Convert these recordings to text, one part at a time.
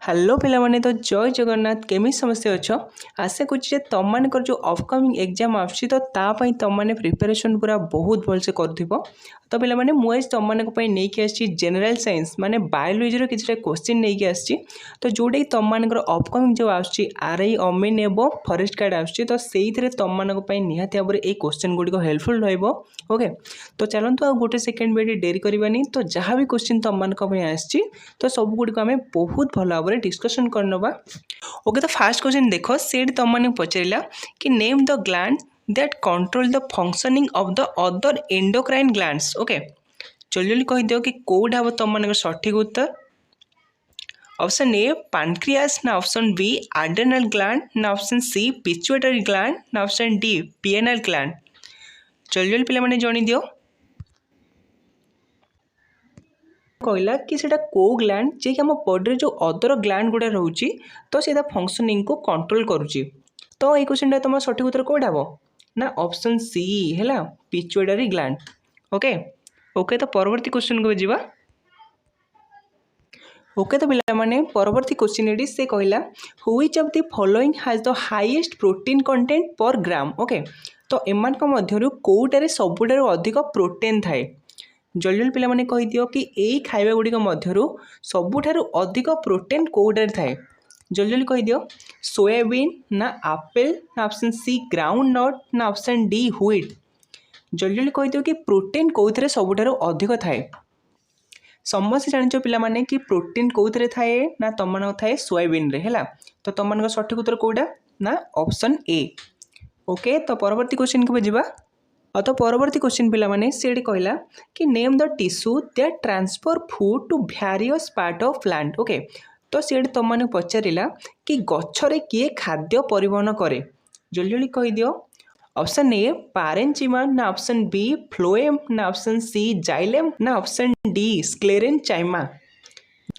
Hello पिला माने तो जय जगन्नाथ केमी समस्या अच्छ आशा कर तुम मान जो अपकमिंग एग्जाम आसी तो तापाई तुम मैंने प्रिपेरेसन पूरा बहुत भलसे कर तो पे मुझे तुम नहीं जेनेल साइंस माने बायोलोजी किसी क्वेश्चन नहीं आसी तो जोटा कि तुम मान अपकमिंग जो आरआई अमीन एवं फरेस्ट गार्ड आस तो से तुम मान निहाती भाव में क्वेश्चन गुड़िक हेल्पफुल ओके तो चलतु आ गोटे सेकेंड भी डेरी करवानी तो जहाँ भी क्वेश्चन तुम मान तो सब गुड़िक आम बहुत भल भाव में डिस्कसन करनवा। ओके तो फास्ट क्वेश्चन देख सेठ तुम मैंने पचारा कि name the gland that control the functioning of the other endocrine glands. Okay जल्दी जल्दी कहीदिव कि कौटा हम तुम मान सठिक उत्तर। ऑप्शन ए पैनक्रियास ना ऑप्शन बी एड्रेनल ग्लैंड ना ऑप्शन सी पिट्यूटरी ग्लैंड ना ऑप्शन डी पिएनल ग्लैंड। जल्दी जल्दी पिला माने जणी दियो कहला कि सेटा को ग्लैंड जे कि हम बॉडी जो अदर ग्लैंड गुड़ा रोचे तो सीधा फंक्शनिंग को कंट्रोल करुच्ची। तो ये क्वेश्चन तुम सठिक उत्तर कौटा हम ना ऑप्शन सी है पिट्यूटरी ग्लैंड। ओके ओके तो परवर्ती क्वेश्चन को जावा। ओके तो पिला माने परवर्ती क्वेश्चन एडी से कहला which of the following has the highest protein content पर ग्राम। ओके तो एमान को मध्यरु कोउटारे सबुठारु अधिक प्रोटीन थाए। जल्दी जल्दी पिला माने कहि दियो कि एई खाइबा गुडी को मध्यरु सबुठारु अधिक प्रोटीन कोउटारे थाए। जल्दी जल्दी कहि दियो सोयाबीन ना एप्पल ना ऑप्शन सी ग्राउंड नट ना ऑप्शन डी व्हीट। जल्दी जल्दी कहि दियो कि प्रोटीन कोउथरे सबुठारु अधिक थाए। समस्त जानिचो पिला माने कि प्रोटीन कोउथरे थाए ना तमन थाए सोयाबीन रे हैला। तो तमन सठिक उत्तर कोउडा ना ऑप्शन ए। ओके तो परवर्ती क्वेश्चन को जिबा। तो परवर्ती क्वेश्चन पिला माने सेडी कहला कि name the tissue that transfer food to various part of plant. Okay तो सेडी तुम माने पचारिला कि गच्छरे किए खाद्य परिवहन करे। जल्दी जल्दी कहि दियो ऑप्शन ए पारेन्चिमा ना ऑप्शन बी फ्लोएम ना ऑप्शन सी जाइलेम ना ऑप्शन डी स्क्लेरेनचाइमा।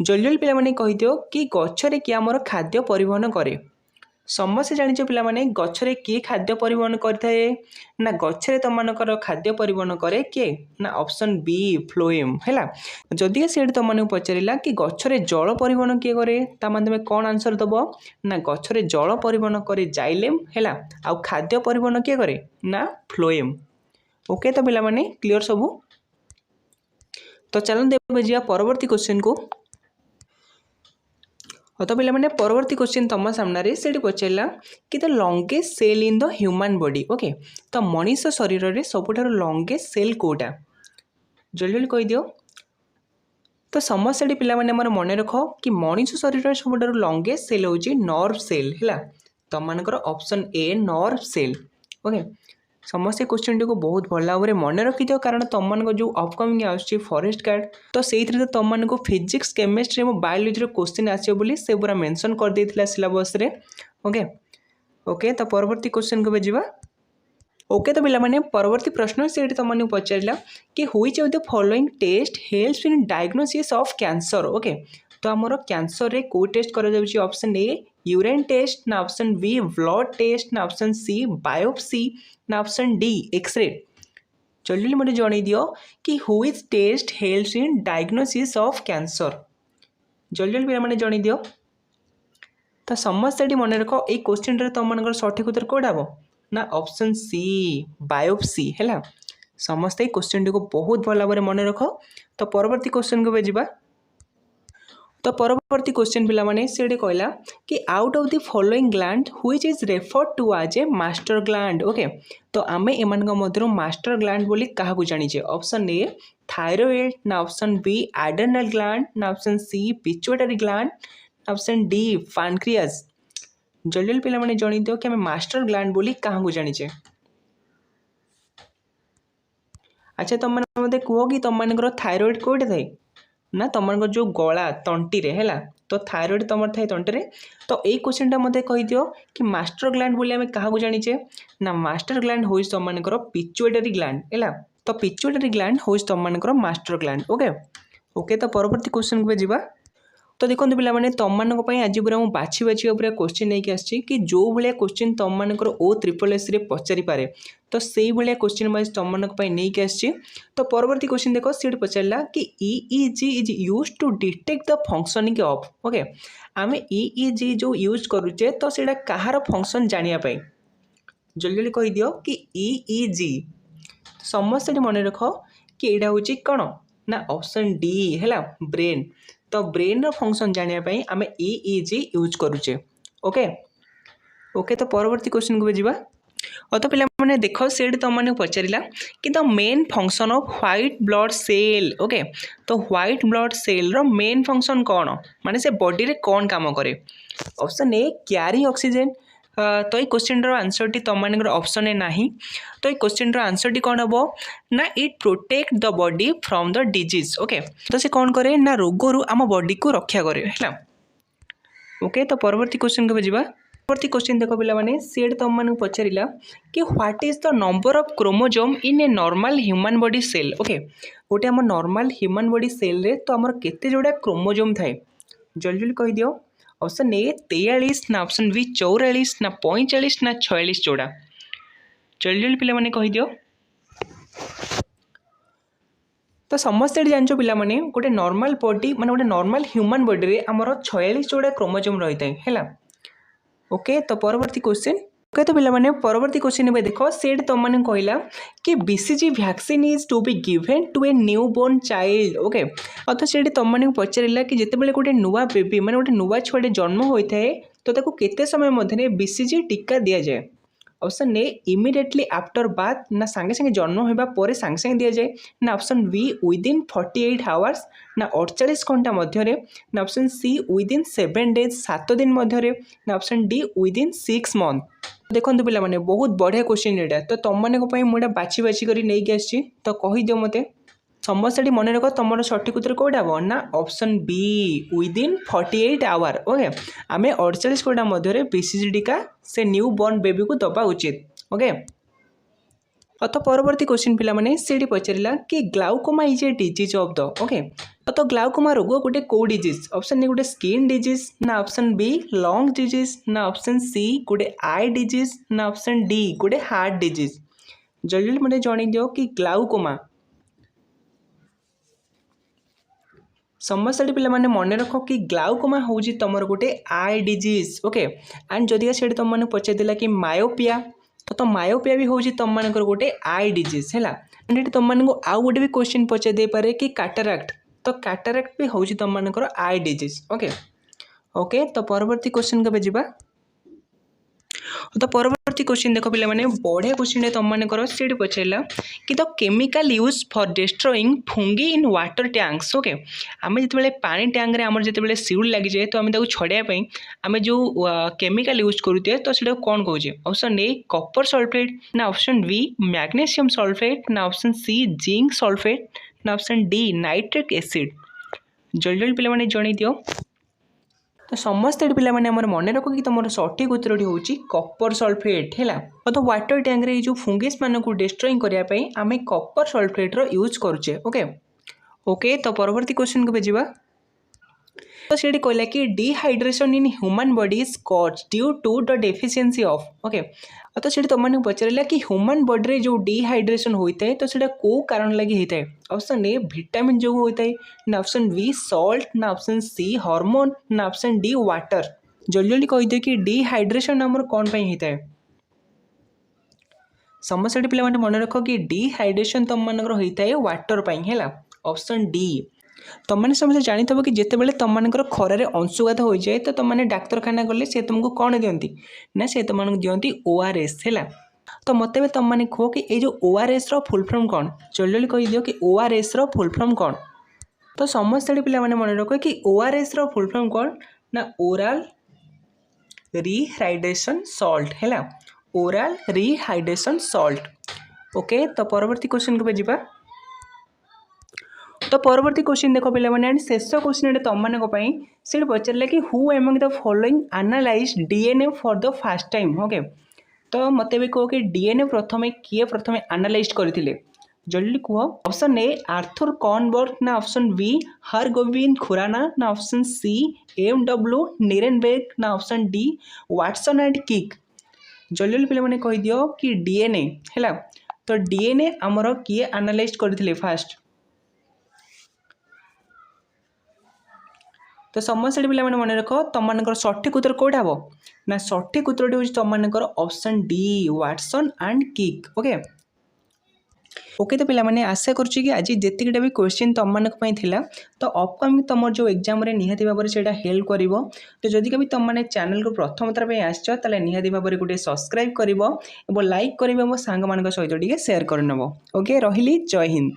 जल्दी जल्दी पिला माने कहि दियो कि गच्छरे किए हमर खाद्य परिवहन करे। समस्त जानिଛ पिलामाने गच्छरे किए खाद्य परिवहन करथाए ना गच्छरे तमनकर खाद्य परिवहन करे किए ना ऑप्शन बी फ्लोएम हैला। जदि सेठ तुमने पचारिला कि गच्छरे जल परिवहन किए करे ता माने तुम कौन आंसर दबो ना गच्छरे जल परिवहन करे जाइलेम हैला आउ खाद्य परिवहन किए करे ना फ्लोएम। ओके तो पिलामाने क्लियर सबू। तो चलन देबे जिया परवर्ती क्वेश्चन को। तो पे मैंने परवर्ती क्वेश्चन तुम सामने से पचारा कि the longest cell in the human body. Okay तो मनीष शरीर में सबुठार लंगेस्ट सेल कोटा। जल्दी जल्दी कहि दियो तो समस्या पिला माने हमर मन रख कि मनीष शरीर में सबुठार लंगेस्ट सेल होची नर्व सेल हैला। तुम मानकर option A nerve cell. Okay समस्त क्वेश्चन टी को बहुत भल भाव में मन रखि दियो कारण तुम मान जो अपकमिंग आसुची फॉरेस्ट गार्ड तो से तुम मान फिजिक्स केमिस्ट्री और बायोलोजी क्वेश्चन आसो बोली से पूरा मेंशन कर देथिला सिलेबस रे। ओके ओके तो परवर्ती क्वेश्चन को जावा। ओके तो पिला माने परवर्ती प्रश्न से तुम मान पचारा कि which of the following test helps in diagnosis of cancer. Okay तो आमर कैंसर रे को टेस्ट करा जाउची ऑप्शन ए यूरिन टेस्ट ना ऑप्शन बी ब्लड टेस्ट ना ऑप्शन सी बायोप्सी ना ऑप्शन डी एक्सरे। जल्दी मुझे जन दियो कि which test helps in diagnosis of cancer. जल्दी जल्दी पिला माने जन दियो तो समस्त मन रख ये क्वेश्चन रे तुम मान सठिक उत्तर कौटा हम ना ऑप्शन सी बायोप्सी हैला। समस्त क्वेश्चन टी को बहुत भल भाव में मन रख। तो परवर्ती क्वेश्चन को जावा। तो परवर्ती क्वेश्चन पिला माने से कहला कि out of the following gland which is referred to as a master gland. Okay तो आमे एमान मध्य मास्टर ग्लैंड बोली क्या जानिचे ऑप्शन ए थायरॉइड ना ऑप्शन बी एड्रेनल ग्लैंड ना ऑप्शन सी पिट्यूटरी ग्लैंड ना ऑप्शन डी पैनक्रियास। जल्दी जल्दी पिला माने जणी दियो कि आमे मास्टर ग्लैंड बोली क्या जानिचे। अच्छा तुम माने मते कहो कि तुम मानकर थायरॉइड कोठे थाए ना तुम जो गला तंटी रे हैला तो थायरॉइड तुम थाए तंटी रे। तो यही क्वेश्चन टा मते कहि दियो कि मास्टर ग्लैंड बोली आमे क्या जानिचे ना मास्टर ग्लैंड होइस तुम मानकर पिट्यूटरी ग्लैंड हैला। तो पिट्यूटरी ग्लैंड होइस तुम मानकर मास्टर ग्लैंड। ओके ओके तो परवर्ती क्वेश्चन को जावा। तो देखो पे तुम आज पूरा मुझे बाछी बाछी पूरा क्वेश्चन नहीं आसी कि जो भाया क्वेश्चन तुम मानकर OSSS पचारि पारे तो से भाया क्वेश्चन वाइज तुम नहीं आसी। तो परवर्ती क्वेश्चन देख सी पचारा कि EEG is use to detect the functioning of okay आम EEG जो यूज करुचे तो सीटा कहार फंक्शन जानापी जल्दी जल्दी कही दियो कि EEG समस्त मन रख कि यहाँ हूँ कौन ना ऑप्शन डी है ब्रेन तो ब्रेन रो फंक्शन जानापी आम EEG यूज करुचे ओके ओके। तो परवर्ती क्वेश्चन को जावा तो पे देख से तुमने पचारा कि the main function of white blood cell okay तो व्हाइट ब्लड सेल रो मेन फंक्शन कौन माने से बॉडी रे कौन काम करे ऑप्शन ए क्यारी ऑक्सीजन तो ये क्वेश्चन आंसर टी तुम मान ऑप्शन ए नहीं तो ये क्वेश्चन आंसर टी कौन हम ना it protect the body from the disease okay तो से कौन करे ना रोगरू आम बॉडी को रक्षा करे है ओके। तो परवर्ती क्वेश्चन को जावा परवर्ती क्वेश्चन देख पे सी तुम पचारा कि what is the number of chromosome in a normal human body cell okay गोटे आम नॉर्मल ह्यूमन बॉडी सेल रे तो आमर केते जोड़ा क्रोमोजोम थाए जल्दी जल्दी कही दियो ऑप्शन ए 43 ना ऑप्शन बी 44 ना 45 ना 46 जोड़ा जल्दी जल्दी पिला कही दियो। तो समस्त जानच पे गोटे नॉर्मल बॉडी माने गोटे नॉर्मल ह्यूमन बॉडी रे आमर 46 जोड़ा क्रोमोजोम रही है ओके। तो परवर्ती क्वेश्चन ओके तो पे परवर्ती क्वेश्चन में देख सेट तुमने कहला कि BCG vaccine is to be given to a new born child okay तो से तुमने पचारा कि जिते गोटे नुआ बेबी माने गोटे नुआ छुआटे जन्म होता है तो ताको केते समय मध्य BCG टीका दि जाए option A immediately after bath ना सांगे सांगे जन्म होगा पर सांगे सांगे दि जाए ना ऑप्शन बी विदिन 48 आवर्स ना 48 घंटा मध्य ना ऑप्शन सी विदिन 7 डेज 7 दिन मध्य ना ऑप्शन डी विदिन 6 मंथ। देखो पे बहुत बढ़िया क्वेश्चन यहाँ तो तुम मानी मुझे बाछी बाछी कर नहीं आसी तो कहीदियो मत समस्त मन रख तुम सठिक उत्तर कौटा हम ना option B within 48 hour okay आम 48 घंटा मध्य BCG टीका से न्यू बॉर्न बेबी को दबा उचित ओके। तो परवर्ती क्वेश्चन पे से पचारा कि glaucoma is a disease of the okay तो ग्लाउकोमा रोग गोटे कौ डिजीज ऑप्शन ए गोटे स्किन डिजीज ना ऑप्शन बी लंग डिजीज ना ऑप्शन सी गोटे आई डिजीज ना ऑप्शन डी गोटे हार्ट डिजीज जल्दी जल्दी मतलब जन दियो कि ग्लाउकोमा समस्त पे मन रख कि ग्लाउकोमा हूँ तुम गोटे आई डिजीज ओके एंड जदि से तुमने पचार कि मायोपिया तो मायोपिया भी हूँ तुम मान गोटे आई डिजीज है तुम आउ गोटे भी क्वेश्चन पचार दे पारे कि कैटराक्ट तो कैटराक्ट भी हूँ तुम मान आई डिजीज ओके ओके। तो परवर्ती क्वेश्चन के जावा तो परवर्ती क्वेश्चन देख पे बढ़िया क्वेश्चन तुम मानकर से पचारा कि the chemical use for destroying fungi in water tanks okay आम जो पानी टैंक रे आमर जिते सिउल लगी जाए तो आम छड़ाई आम जो केमिकल यूज करुए तो से कौन कहे ऑप्शन ए कॉपर सल्फेट ना ऑप्शन बी मैग्नीशियम सल्फेट ना ऑप्शन सी जिंक सल्फेट ना ऑप्शन डी नाइट्रिक एसिड जल्दी जल्दी पे जन दियो। तो समस्त पे मन रख कि तुम सठिक उत्तर हूँ कॉपर सल्फेट है तो वाटर टैंक रे जो फंगिस मान को डिस्ट्रॉइंग करने आम कॉपर सल्फेट रो यूज करुचे ओके ओके। तो परवर्ती क्वेश्चन को जावा तो से कहला कि dehydration in human body is cause due to the deficiency of okay तो से तुमने पचारा कि ह्यूमन बॉडी रे जो डिहाइड्रेशन होता है तो से कौ कारण लगी होता है ऑप्शन ए विटामिन जो होता है ना ऑप्शन बी सॉल्ट ना ऑप्शन सी हार्मोन ना ऑप्शन डी वाटर जल्दी जल्दी कही दे कि डिहाइड्रेशन आमर कौन होता है समस्त पे मन रख कि डिहाइड्रेशन तुम मान होता है वाटर है ऑप्शन डी। तुमने समस्त जानी थो कि जिते बड़े तुम मान खरारे अंशुघात हो जाए तो तुमने डाक्तरखाना गले से तुमको कौन दिखती ना से तुमको दिखती ORS है तो मत तुम मैंने कह कि ये जो ORS रो फुल फॉर्म कौन जल्दी जल्दी कही दियो कि ORS रो फुल फॉर्म कौन तो समस्त पे मन रख कि ORS रो फुल फॉर्म कौन ना ओरल रिहाइड्रेशन सॉल्ट है ओरल रिहाइड्रेशन सॉल्ट ओके। तो परवर्ती क्वेश्चन को जावा तो परवर्ती क्वेश्चन देख पे शेष क्वेश्चन तुम मान से पचारा कि who among the following analyse DNA for the fast time okay तो मत भी कह कि DNA प्रथम किए प्रथम एनालाइज करते जल्दी कह। ऑप्शन ए आर्थर कॉर्नबर्ग ना ऑप्शन बी हरगोविंद खुराना ना ऑप्शन सी एम.डब्ल्यू. निरेनबर्ग ना option D Watson and kick. जल्दी जल्दी पे कही दियो कि डीएनए है। तो डीएनए आमर किए एनालाइज करते फास्ट। तो समस्त पे मन रख तुम सठिक उत्तर कौटा हम ना सठिक उत्तर हूँ तुम option D Watson and kick. Okay okay तो पे आशा करुच्ची कि आज जितकीटा भी क्वेश्चन तुम मानी तो अपकमिंग तुम जो एग्जाम निहाती भाव में से हेल्प कर। तो जदि कभी तुम मैंने चैनल को प्रथम थर आसो निहाती भाव में गोटे सब्सक्राइब कर लाइक कर सांग मान सहित सेयार करनब। ओके रही जय हिंद।